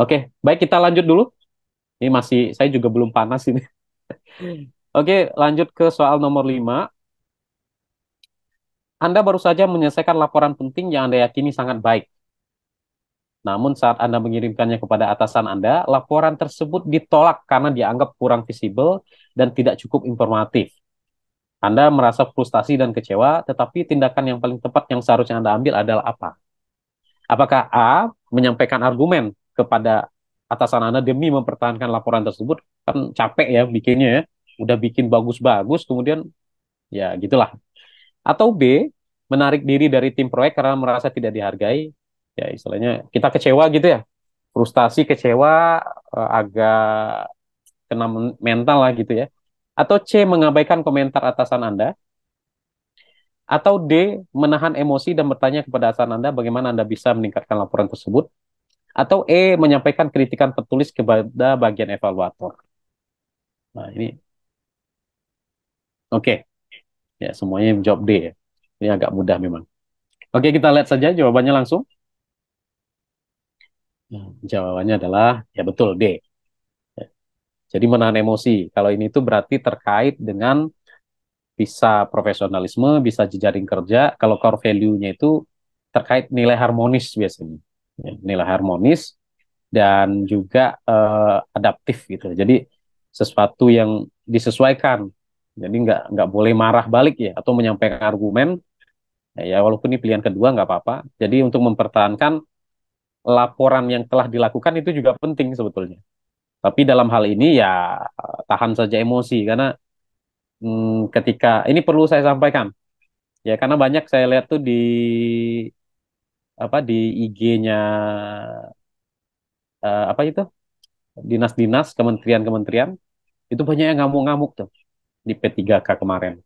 Oke, baik kita lanjut dulu. Ini masih, saya juga belum panas ini. Oke, lanjut ke soal nomor 5. Anda baru saja menyelesaikan laporan penting yang Anda yakini sangat baik. Namun saat Anda mengirimkannya kepada atasan Anda, laporan tersebut ditolak karena dianggap kurang visible dan tidak cukup informatif. Anda merasa frustasi dan kecewa, tetapi tindakan yang paling tepat yang seharusnya Anda ambil adalah apa? Apakah A, menyampaikan argumen kepada atasan Anda demi mempertahankan laporan tersebut, kan capek ya bikinnya ya, udah bikin bagus-bagus, kemudian ya gitulah. Atau B, menarik diri dari tim proyek karena merasa tidak dihargai, ya istilahnya kita kecewa gitu ya, frustasi, kecewa, agak kena mental lah gitu ya. Atau C, mengabaikan komentar atasan Anda. Atau D, menahan emosi dan bertanya kepada atasan Anda bagaimana Anda bisa meningkatkan laporan tersebut. Atau E, menyampaikan kritikan tertulis kepada bagian evaluator. Nah ini oke, ya semuanya menjawab D ya. Ini agak mudah memang. Oke, kita lihat saja jawabannya langsung. Nah, jawabannya adalah ya betul D. Jadi menahan emosi. Kalau ini tuh berarti terkait dengan bisa profesionalisme, bisa jejaring kerja. Kalau core value-nya itu terkait nilai harmonis biasanya. Ya, nilai harmonis dan juga adaptif gitu. Jadi sesuatu yang disesuaikan. Jadi nggak boleh marah balik ya atau menyampaikan argumen. Ya walaupun ini pilihan kedua nggak apa-apa. Jadi untuk mempertahankan laporan yang telah dilakukan itu juga penting sebetulnya. Tapi dalam hal ini ya tahan saja emosi karena ketika ini perlu saya sampaikan ya karena banyak saya lihat tuh di apa di IG-nya apa itu dinas-dinas kementerian-kementerian itu banyak yang ngamuk-ngamuk tuh di P3K kemarin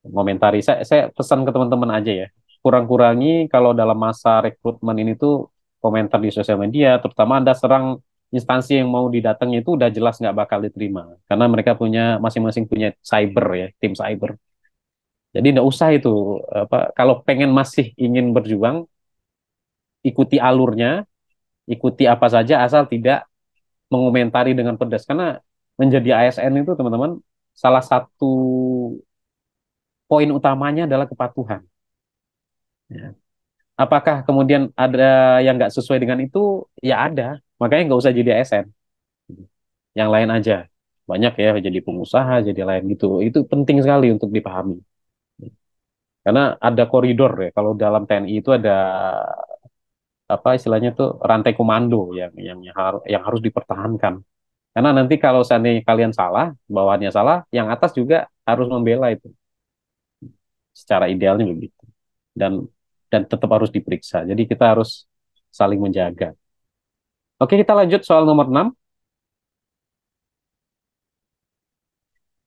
ngomentari saya pesan ke teman-teman aja ya kurang-kurangi kalau dalam masa rekrutmen ini tuh komentar di sosial media terutama Anda serang instansi yang mau didatangi itu udah jelas nggak bakal diterima karena mereka punya masing-masing punya cyber ya tim cyber. Jadi nggak usah itu apa kalau pengen masih ingin berjuang, ikuti alurnya, ikuti apa saja asal tidak mengomentari dengan pedas. Karena menjadi ASN itu teman-teman salah satu poin utamanya adalah kepatuhan. Ya. Apakah kemudian ada yang nggak sesuai dengan itu? Ya ada. Makanya nggak usah jadi ASN. Yang lain aja. Banyak ya jadi pengusaha, jadi lain gitu. Itu penting sekali untuk dipahami. Karena ada koridor ya. Kalau dalam TNI itu ada apa istilahnya tuh rantai komando yang harus dipertahankan. Karena nanti kalau seandainya kalian salah, bawahannya salah, yang atas juga harus membela itu. Secara idealnya begitu. Dan dan tetap harus diperiksa. Jadi kita harus saling menjaga. Oke, kita lanjut soal nomor 6.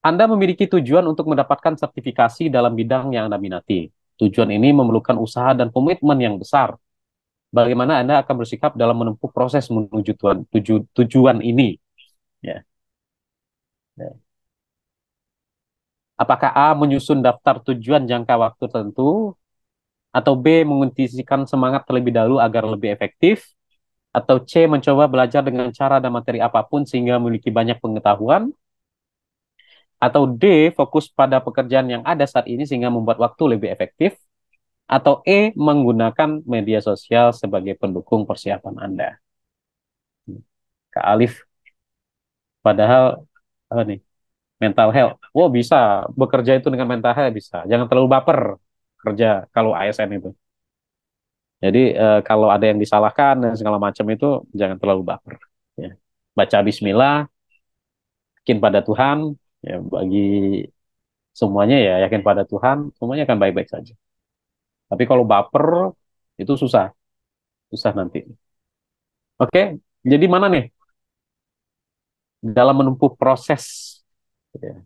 Anda memiliki tujuan untuk mendapatkan sertifikasi dalam bidang yang Anda minati. Tujuan ini memerlukan usaha dan komitmen yang besar. Bagaimana Anda akan bersikap dalam menempuh proses menuju tujuan ini? Ya. Ya. Apakah A menyusun daftar tujuan jangka waktu tertentu, atau B mengintensifkan semangat terlebih dahulu agar lebih efektif, atau C mencoba belajar dengan cara dan materi apapun sehingga memiliki banyak pengetahuan, atau D fokus pada pekerjaan yang ada saat ini sehingga membuat waktu lebih efektif, atau E menggunakan media sosial sebagai pendukung persiapan Anda. Kak Alif, padahal apa nih mental health, oh bisa bekerja itu dengan mental health bisa, jangan terlalu baper kerja kalau ASN itu. Jadi kalau ada yang disalahkan dan segala macam itu jangan terlalu baper. Ya. Baca Bismillah, yakin pada Tuhan, ya bagi semuanya ya yakin pada Tuhan, semuanya akan baik-baik saja. Tapi kalau baper itu susah, susah nanti. Oke, jadi mana nih dalam menempuh proses ya,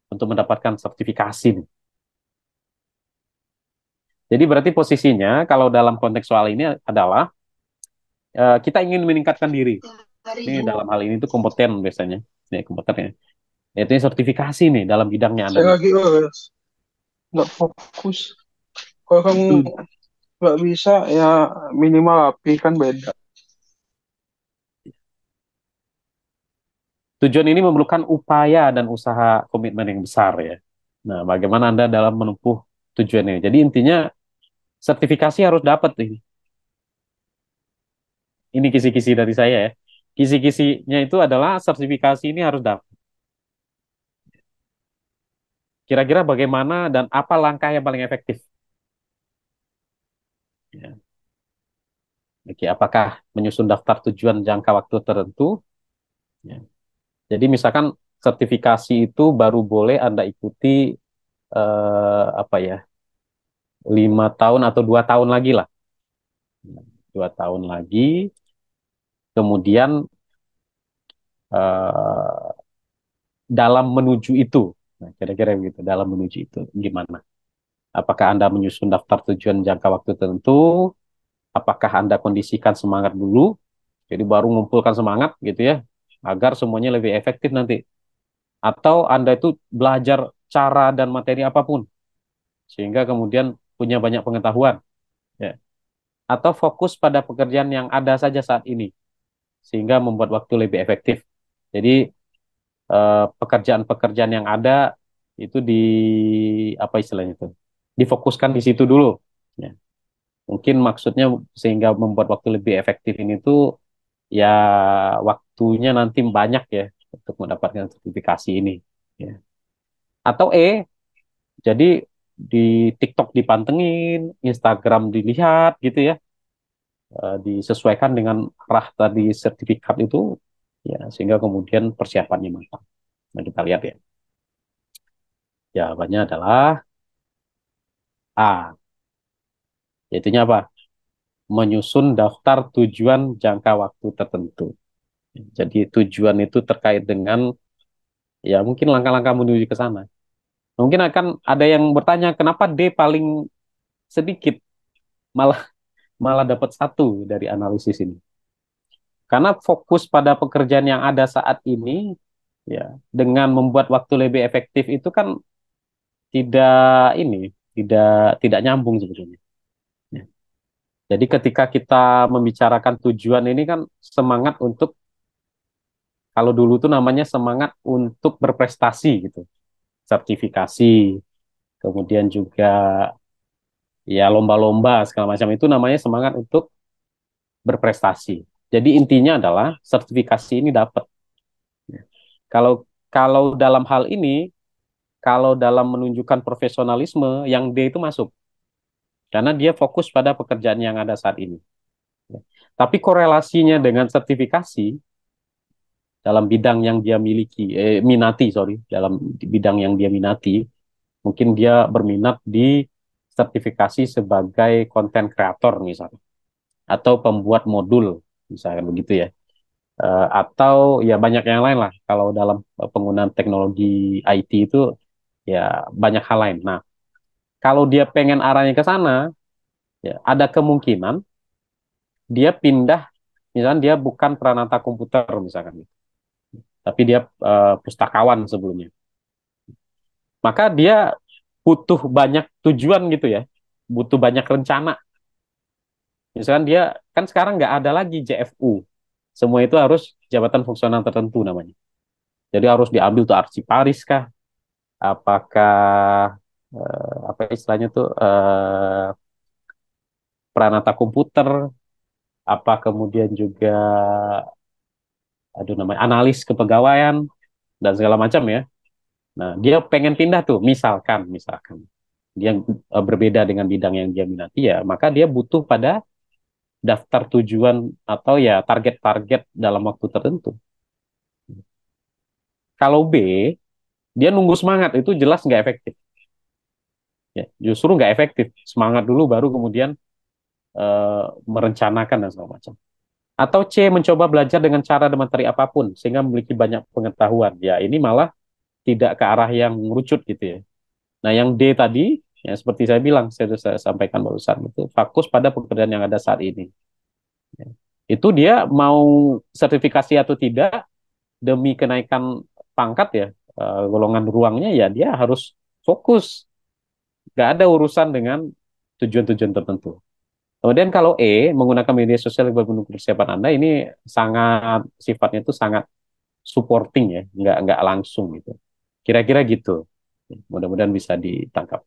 untuk mendapatkan sertifikasi nih. Jadi berarti posisinya kalau dalam konteks soal ini adalah kita ingin meningkatkan diri. Ini dalam hal ini tuh kompeten biasanya, ya kompetennya. Yaitu sertifikasi nih dalam bidangnya Anda Saya minat. lagi nggak fokus. Kalau kamu Itu nggak bisa ya minimal api kan beda. Tujuan ini memerlukan upaya dan usaha komitmen yang besar ya. Nah, bagaimana Anda dalam menempuh tujuan ini? Jadi intinya sertifikasi harus dapat nih. Ini kisi-kisi dari saya ya. Kisi-kisinya itu adalah sertifikasi ini harus dapat. Kira-kira bagaimana dan apa langkah yang paling efektif? Ya. Oke, apakah menyusun daftar tujuan jangka waktu tertentu? Ya. Jadi misalkan sertifikasi itu baru boleh Anda ikuti apa ya, 5 tahun atau 2 tahun lagi lah. 2 tahun lagi, kemudian eh, dalam menuju itu. Nah, kira-kira begitu, dalam menuju itu gimana? Apakah Anda menyusun daftar tujuan jangka waktu tertentu? Apakah Anda kondisikan semangat dulu? Jadi baru mengumpulkan semangat gitu ya, agar semuanya lebih efektif nanti. Atau Anda itu belajar cara dan materi apapun, sehingga kemudian punya banyak pengetahuan. Ya. Atau fokus pada pekerjaan yang ada saja saat ini, sehingga membuat waktu lebih efektif. Jadi pekerjaan-pekerjaan yang ada itu apa istilahnya itu, difokuskan di situ dulu. Ya. Mungkin maksudnya sehingga membuat waktu lebih efektif ini tuh ya waktunya nanti banyak ya untuk mendapatkan sertifikasi ini. Ya. Atau jadi di TikTok dipantengin, Instagram dilihat gitu ya, disesuaikan dengan arah tadi sertifikat itu, ya sehingga kemudian persiapannya matang. Nah kita lihat ya, jawabannya adalah A, yaitunya apa? Menyusun daftar tujuan jangka waktu tertentu. Jadi tujuan itu terkait dengan ya mungkin langkah-langkah menuju ke sana. Mungkin akan ada yang bertanya kenapa D paling sedikit, malah malah dapat 1 dari analisis ini. Karena fokus pada pekerjaan yang ada saat ini, ya, dengan membuat waktu lebih efektif itu kan tidak ini, tidak nyambung sebetulnya. Ya. Jadi ketika kita membicarakan tujuan ini kan semangat untuk, kalau dulu tuh namanya semangat untuk berprestasi gitu, sertifikasi, kemudian juga ya lomba-lomba segala macam itu namanya semangat untuk berprestasi. Jadi intinya adalah sertifikasi ini dapat. Kalau kalau dalam hal ini, kalau dalam menunjukkan profesionalisme, yang D itu masuk karena dia fokus pada pekerjaan yang ada saat ini. Tapi korelasinya dengan sertifikasi dalam bidang yang dia miliki, minati, sorry, dalam bidang yang dia minati, mungkin dia berminat di sertifikasi sebagai konten kreator misalnya, atau pembuat modul, misalnya begitu ya. Atau ya banyak yang lain lah. Kalau dalam penggunaan teknologi IT itu ya banyak hal lain. Nah, kalau dia pengen arahnya ke sana, ya ada kemungkinan dia pindah, misalnya dia bukan peranata komputer misalkan, tapi dia pustakawan sebelumnya. Maka dia butuh banyak tujuan gitu ya, butuh banyak rencana. Misalkan dia kan sekarang nggak ada lagi JFU, semua itu harus jabatan fungsional tertentu namanya. Jadi harus diambil tuh arsiparis kah, apakah apa istilahnya tuh peranata komputer, apa kemudian juga aduh namanya analis kepegawaian dan segala macam ya. Nah, dia pengen pindah tuh, misalkan dia berbeda dengan bidang yang dia minati ya, maka dia butuh pada daftar tujuan atau ya target-target dalam waktu tertentu. Kalau B, dia nunggu semangat itu jelas nggak efektif. Ya, justru nggak efektif. Semangat dulu baru kemudian merencanakan dan segala macam. Atau C, mencoba belajar dengan cara dan materi apapun sehingga memiliki banyak pengetahuan. Ya, ini malah tidak ke arah yang mengerucut gitu ya. Nah, yang D tadi, ya seperti saya bilang, saya sampaikan barusan itu fokus pada pekerjaan yang ada saat ini. Ya. Itu dia mau sertifikasi atau tidak demi kenaikan pangkat ya, golongan ruangnya ya dia harus fokus. Nggak ada urusan dengan tujuan-tujuan tertentu. Kemudian kalau menggunakan media sosial untuk persiapan Anda ini sangat sifatnya itu sangat supporting ya, nggak langsung gitu. Kira-kira gitu. Mudah-mudahan bisa ditangkap.